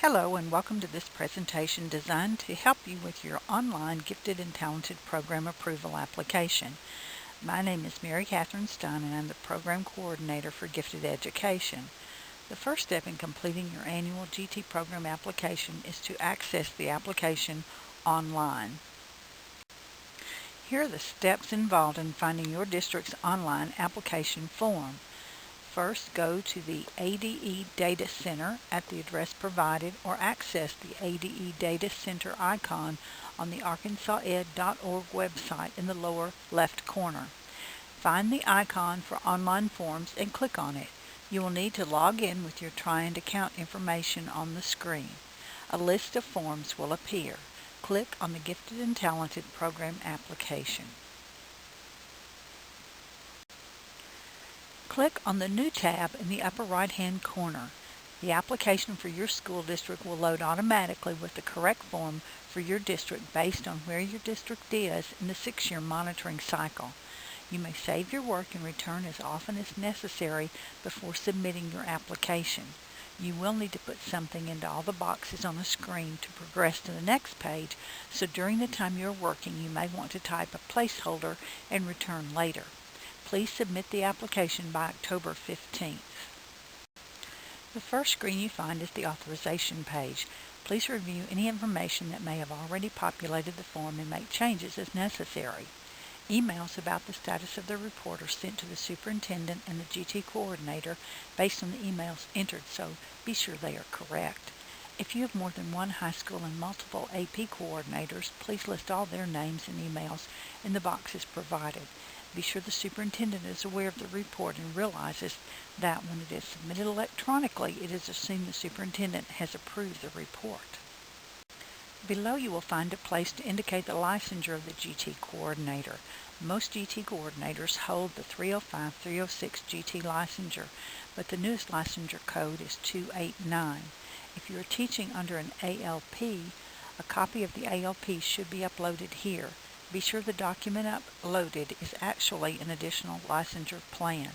Hello and welcome to this presentation designed to help you with your online Gifted and Talented Program Approval application. My name is Mary Catherine Stein and I'm the Program Coordinator for Gifted Education. The first step in completing your annual GT program application is to access the application online. Here are the steps involved in finding your district's online application form. First, go to the ADE Data Center at the address provided or access the ADE Data Center icon on the arkansahed.org website in the lower left corner. Find the icon for online forms and click on it. You will need to log in with your Triand account information on the screen. A list of forms will appear. Click on the Gifted and Talented Program application. Click on the New tab in the upper right-hand corner. The application for your school district will load automatically with the correct form for your district based on where your district is in the 6-year monitoring cycle. You may save your work and return as often as necessary before submitting your application. You will need to put something into all the boxes on the screen to progress to the next page, so during the time you're working you may want to type a placeholder and return later. Please submit the application by October 15th. The first screen you find is the authorization page. Please review any information that may have already populated the form and make changes as necessary. Emails about the status of the report are sent to the superintendent and the GT coordinator based on the emails entered, so be sure they are correct. If you have more than one high school and multiple AP coordinators, please list all their names and emails in the boxes provided. Be sure the superintendent is aware of the report and realizes that when it is submitted electronically, it is assumed the superintendent has approved the report. Below you will find a place to indicate the licensure of the GT coordinator. Most GT coordinators hold the 305-306 GT licensure, but the newest licensure code is 289. If you are teaching under an ALP, a copy of the ALP should be uploaded here. Be sure the document uploaded is actually an additional licensure plan.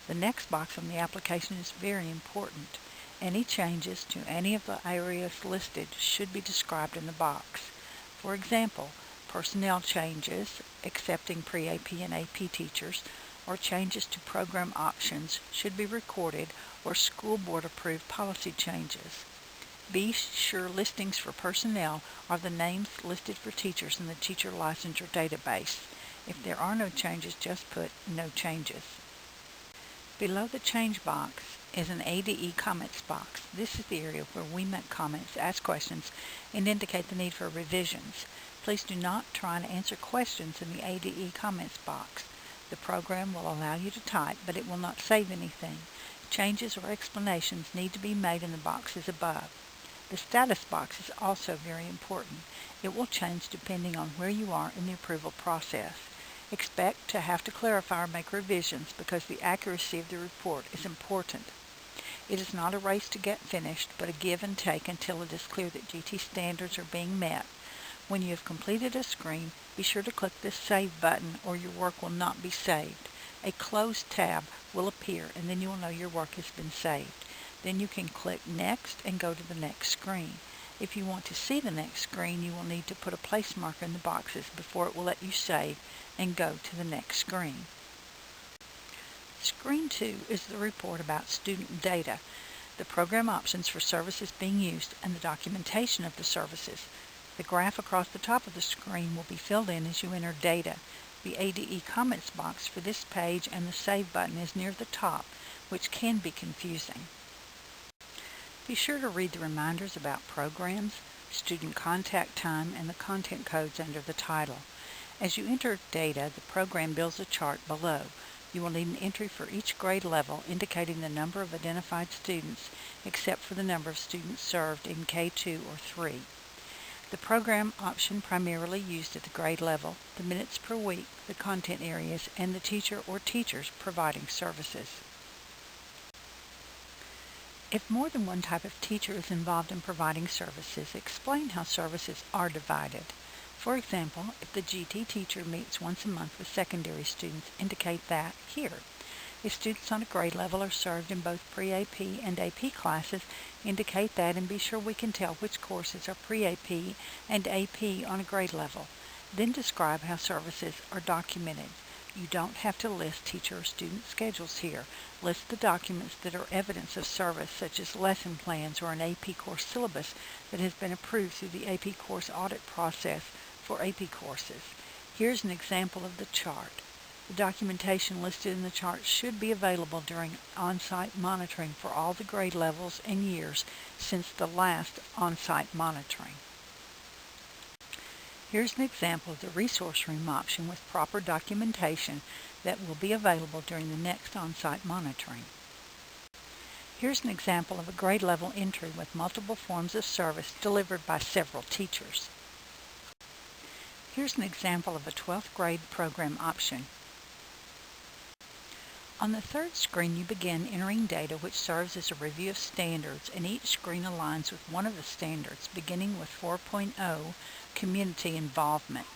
The next box on the application is very important. Any changes to any of the areas listed should be described in the box. For example, personnel changes, accepting pre-AP and AP teachers, or changes to program options should be recorded, or school board approved policy changes. Be sure listings for personnel are the names listed for teachers in the teacher licensure database. If there are no changes, just put no changes. Below the change box is an ADE comments box. This is the area where we make comments, ask questions, and indicate the need for revisions. Please do not try to answer questions in the ADE comments box. The program will allow you to type, but it will not save anything. Changes or explanations need to be made in the boxes above. The status box is also very important. It will change depending on where you are in the approval process. Expect to have to clarify or make revisions because the accuracy of the report is important. It is not a race to get finished, but a give and take until it is clear that GT standards are being met. When you have completed a screen, be sure to click the Save button or your work will not be saved. A closed tab will appear and then you will know your work has been saved. Then you can click Next and go to the next screen. If you want to see the next screen, you will need to put a place marker in the boxes before it will let you save and go to the next screen. Screen 2 is the report about student data, the program options for services being used, and the documentation of the services. The graph across the top of the screen will be filled in as you enter data. The ADE comments box for this page and the Save button is near the top, which can be confusing. Be sure to read the reminders about programs, student contact time, and the content codes under the title. As you enter data, the program builds a chart below. You will need an entry for each grade level indicating the number of identified students, except for the number of students served in K2 or 3. The program option primarily used at the grade level, the minutes per week, the content areas, and the teacher or teachers providing services. If more than one type of teacher is involved in providing services, explain how services are divided. For example, if the GT teacher meets once a month with secondary students, indicate that here. If students on a grade level are served in both pre-AP and AP classes, indicate that and be sure we can tell which courses are pre-AP and AP on a grade level. Then describe how services are documented. You don't have to list teacher or student schedules here. List the documents that are evidence of service, such as lesson plans or an AP course syllabus that has been approved through the AP course audit process for AP courses. Here's an example of the chart. The documentation listed in the chart should be available during on-site monitoring for all the grade levels and years since the last on-site monitoring. Here's an example of the resource room option with proper documentation that will be available during the next on-site monitoring. Here's an example of a grade level entry with multiple forms of service delivered by several teachers. Here's an example of a 12th grade program option. On the third screen, you begin entering data which serves as a review of standards, and each screen aligns with one of the standards, beginning with 4.0, Community Involvement.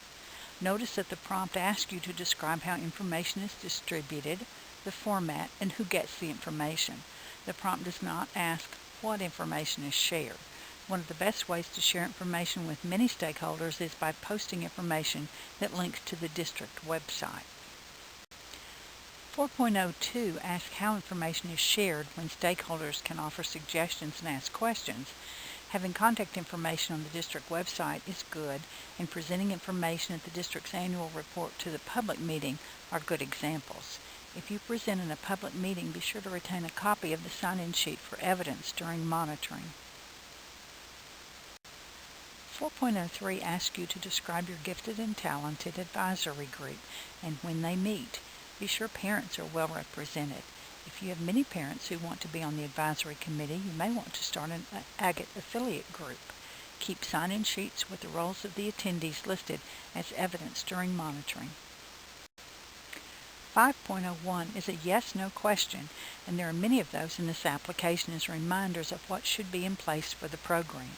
Notice that the prompt asks you to describe how information is distributed, the format, and who gets the information. The prompt does not ask what information is shared. One of the best ways to share information with many stakeholders is by posting information that links to the district website. 4.02 asks how information is shared when stakeholders can offer suggestions and ask questions. Having contact information on the district website is good, and presenting information at the district's annual report to the public meeting are good examples. If you present in a public meeting, be sure to retain a copy of the sign-in sheet for evidence during monitoring. 4.03 asks you to describe your gifted and talented advisory group and when they meet. Be sure parents are well represented. If you have many parents who want to be on the advisory committee, you may want to start an Agate affiliate group. Keep sign-in sheets with the roles of the attendees listed as evidence during monitoring. 5.01 is a yes/no question, and there are many of those in this application as reminders of what should be in place for the program.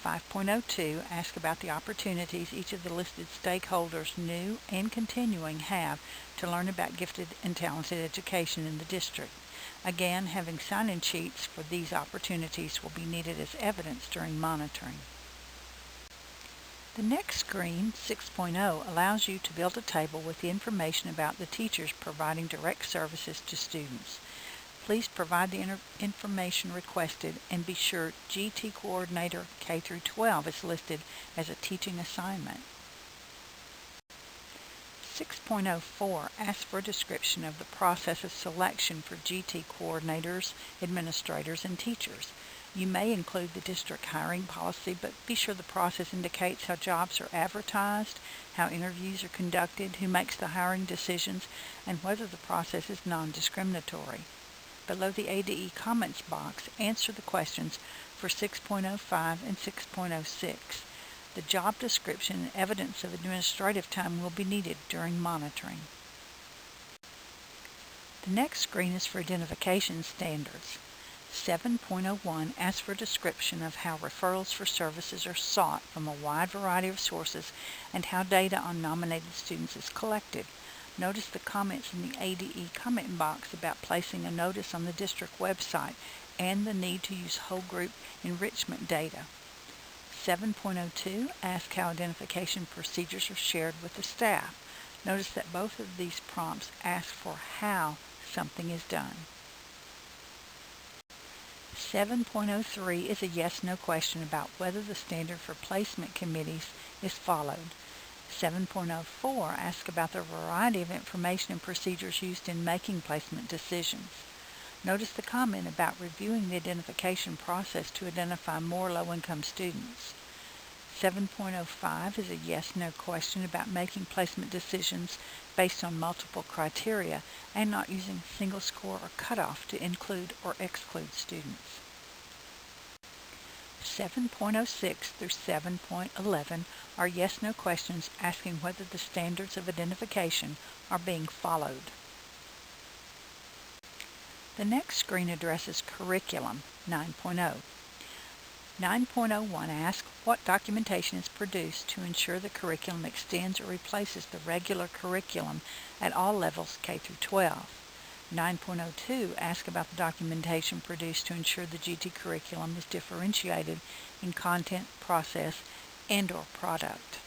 5.02 asks about the opportunities each of the listed stakeholders, new and continuing, have to learn about gifted and talented education in the district. Again, having sign-in sheets for these opportunities will be needed as evidence during monitoring. The next screen, 6.0, allows you to build a table with the information about the teachers providing direct services to students. Please provide the information requested and be sure GT Coordinator K-12 is listed as a teaching assignment. 6.04 asks for a description of the process of selection for GT coordinators, administrators, and teachers. You may include the district hiring policy, but be sure the process indicates how jobs are advertised, how interviews are conducted, who makes the hiring decisions, and whether the process is non-discriminatory. Below the ADE comments box, answer the questions for 6.05 and 6.06. The job description and evidence of administrative time will be needed during monitoring. The next screen is for identification standards. 7.01 asks for a description of how referrals for services are sought from a wide variety of sources and how data on nominated students is collected. Notice the comments in the ADE comment box about placing a notice on the district website and the need to use whole group enrichment data. 7.02 asks how identification procedures are shared with the staff. Notice that both of these prompts ask for how something is done. 7.03 is a yes/no question about whether the standard for placement committees is followed. 7.04 asks about the variety of information and procedures used in making placement decisions. Notice the comment about reviewing the identification process to identify more low-income students. 7.05 is a yes/no question about making placement decisions based on multiple criteria and not using single score or cutoff to include or exclude students. 7.06 through 7.11 are yes/no questions asking whether the standards of identification are being followed. The next screen addresses Curriculum 9.0. 9.01 asks what documentation is produced to ensure the curriculum extends or replaces the regular curriculum at all levels K through 12. 9.02 asks about the documentation produced to ensure the GT curriculum is differentiated in content, process, and/or product.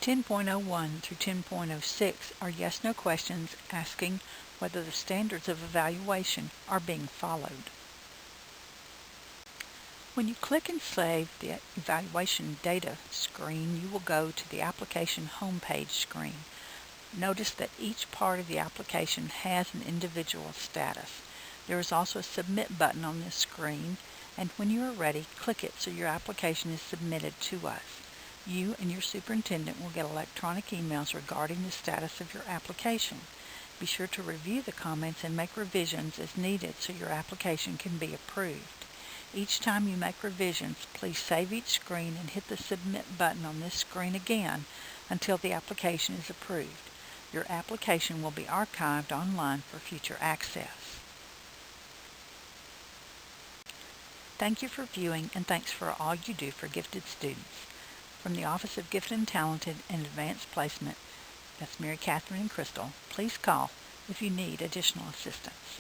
10.01 through 10.06 are yes/no questions asking whether the standards of evaluation are being followed. When you click and save the evaluation data screen, you will go to the application homepage screen. Notice that each part of the application has an individual status. There is also a submit button on this screen, and when you are ready, click it so your application is submitted to us. You and your superintendent will get electronic emails regarding the status of your application. Be sure to review the comments and make revisions as needed so your application can be approved. Each time you make revisions, please save each screen and hit the submit button on this screen again until the application is approved. Your application will be archived online for future access. Thank you for viewing, and thanks for all you do for gifted students. From the Office of Gifted and Talented and Advanced Placement, that's Mary Catherine and Crystal, please call if you need additional assistance.